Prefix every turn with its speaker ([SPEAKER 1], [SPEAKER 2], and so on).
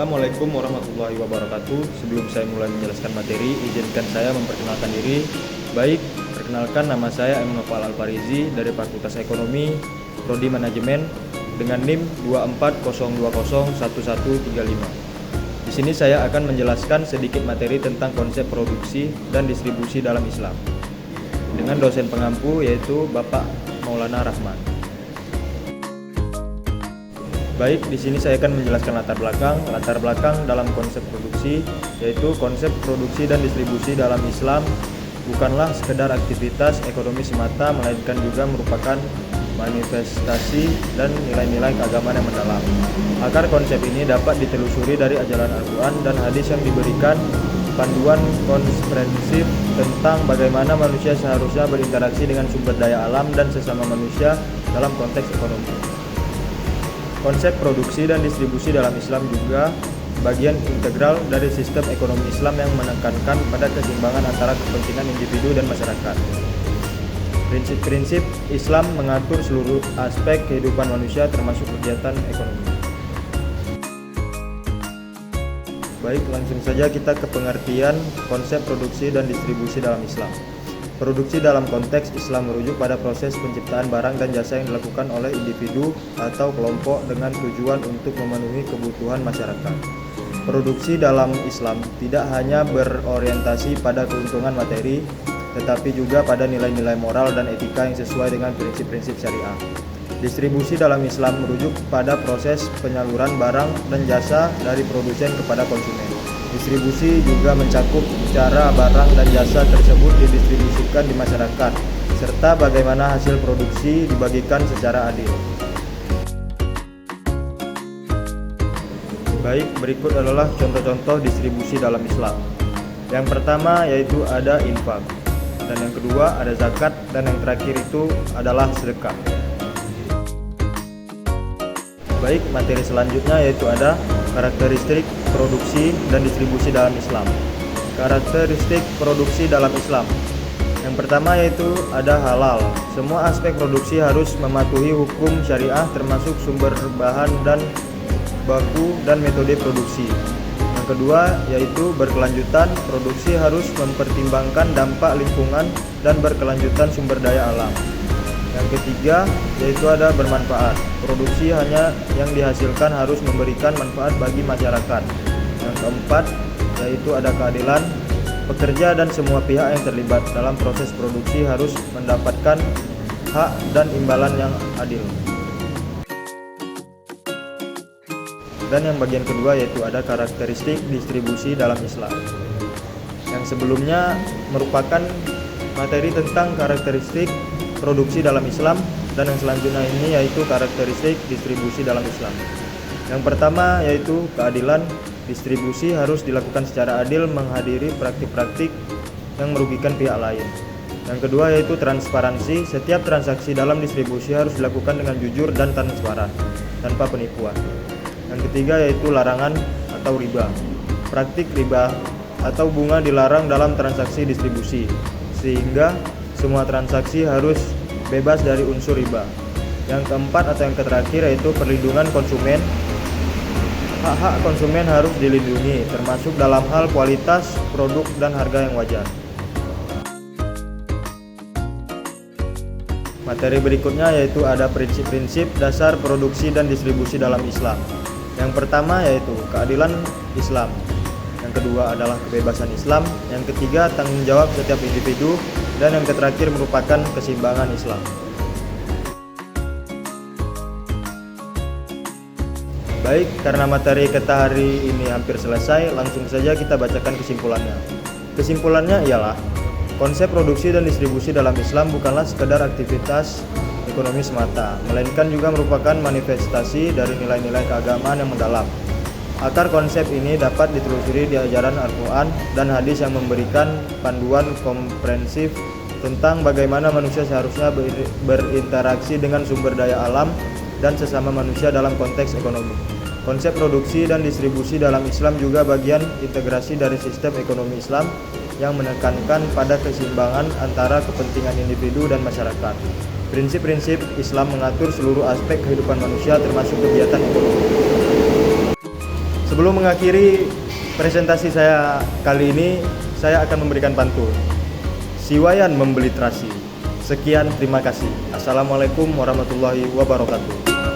[SPEAKER 1] Assalamualaikum warahmatullahi wabarakatuh. Sebelum saya mulai menjelaskan materi, izinkan saya memperkenalkan diri. Baik, perkenalkan nama saya M. Nopal Al-Farizi dari Fakultas Ekonomi, Prodi Manajemen dengan NIM 240201135. Di sini saya akan menjelaskan sedikit materi tentang konsep produksi dan distribusi dalam Islam dengan dosen pengampu yaitu Bapak Maulana Rahman. Baik, di sini saya akan menjelaskan latar belakang dalam konsep produksi, yaitu konsep produksi dan distribusi dalam Islam bukanlah sekedar aktivitas ekonomi semata, melainkan juga merupakan manifestasi dan nilai-nilai keagamaan yang mendalam. Agar konsep ini dapat ditelusuri dari ajaran Al-Quran dan hadis yang diberikan panduan komprehensif tentang bagaimana manusia seharusnya berinteraksi dengan sumber daya alam dan sesama manusia dalam konteks ekonomi. Konsep produksi dan distribusi dalam Islam juga bagian integral dari sistem ekonomi Islam yang menekankan pada keseimbangan antara kepentingan individu dan masyarakat. Prinsip-prinsip Islam mengatur seluruh aspek kehidupan manusia termasuk kegiatan ekonomi. Baik, langsung saja kita ke pengertian konsep produksi dan distribusi dalam Islam. Produksi dalam konteks Islam merujuk pada proses penciptaan barang dan jasa yang dilakukan oleh individu atau kelompok dengan tujuan untuk memenuhi kebutuhan masyarakat. Produksi dalam Islam tidak hanya berorientasi pada keuntungan materi, tetapi juga pada nilai-nilai moral dan etika yang sesuai dengan prinsip-prinsip syariah. Distribusi dalam Islam merujuk pada proses penyaluran barang dan jasa dari produsen kepada konsumen. Distribusi juga mencakup cara barang dan jasa tersebut didistribusikan di masyarakat, serta bagaimana hasil produksi dibagikan secara adil. Baik, berikut adalah contoh-contoh distribusi dalam Islam. Yang pertama yaitu ada infak, dan yang kedua ada zakat, dan yang terakhir itu adalah sedekah. Baik, materi selanjutnya yaitu ada karakteristik produksi dan distribusi dalam Islam. Karakteristik produksi dalam Islam. Yang pertama yaitu ada halal. Semua aspek produksi harus mematuhi hukum syariah termasuk sumber bahan dan baku dan metode produksi. Yang kedua yaitu berkelanjutan. Produksi harus mempertimbangkan dampak lingkungan dan berkelanjutan sumber daya alam. Yang ketiga yaitu ada bermanfaat. Produksi hanya yang dihasilkan harus memberikan manfaat bagi masyarakat. Yang keempat yaitu ada keadilan. Pekerja dan semua pihak yang terlibat dalam proses produksi harus mendapatkan hak dan imbalan yang adil. Dan yang bagian kedua yaitu ada karakteristik distribusi dalam Islam. Yang sebelumnya merupakan materi tentang karakteristik produksi dalam Islam, dan yang selanjutnya ini yaitu karakteristik distribusi dalam Islam. Yang pertama yaitu keadilan. Distribusi harus dilakukan secara adil, menghadiri praktik-praktik yang merugikan pihak lain. Yang kedua yaitu transparansi. Setiap transaksi dalam distribusi harus dilakukan dengan jujur dan transparan, tanpa penipuan. Yang ketiga yaitu larangan atau riba. Praktik riba atau bunga dilarang dalam transaksi distribusi, sehingga semua transaksi harus bebas dari unsur riba. Yang keempat atau yang terakhir yaitu perlindungan konsumen. Hak-hak konsumen harus dilindungi, termasuk dalam hal kualitas produk dan harga yang wajar. Materi berikutnya yaitu ada prinsip-prinsip dasar produksi dan distribusi dalam Islam. Yang pertama yaitu keadilan Islam. Yang kedua adalah kebebasan Islam. Yang ketiga tanggung jawab setiap individu. Dan yang terakhir merupakan keseimbangan Islam. Baik, karena materi kita hari ini hampir selesai, langsung saja kita bacakan kesimpulannya. Kesimpulannya ialah konsep produksi dan distribusi dalam Islam bukanlah sekedar aktivitas ekonomi semata, melainkan juga merupakan manifestasi dari nilai-nilai keagamaan yang mendalam. Akar konsep ini dapat ditelusuri di ajaran Al-Quran dan hadis yang memberikan panduan komprehensif tentang bagaimana manusia seharusnya berinteraksi dengan sumber daya alam dan sesama manusia dalam konteks ekonomi. Konsep produksi dan distribusi dalam Islam juga bagian integrasi dari sistem ekonomi Islam yang menekankan pada keseimbangan antara kepentingan individu dan masyarakat. Prinsip-prinsip Islam mengatur seluruh aspek kehidupan manusia termasuk kegiatan ekonomi. Sebelum mengakhiri presentasi saya kali ini, saya akan memberikan pantun. Siwayan membeli terasi. Sekian, terima kasih. Assalamualaikum warahmatullahi wabarakatuh.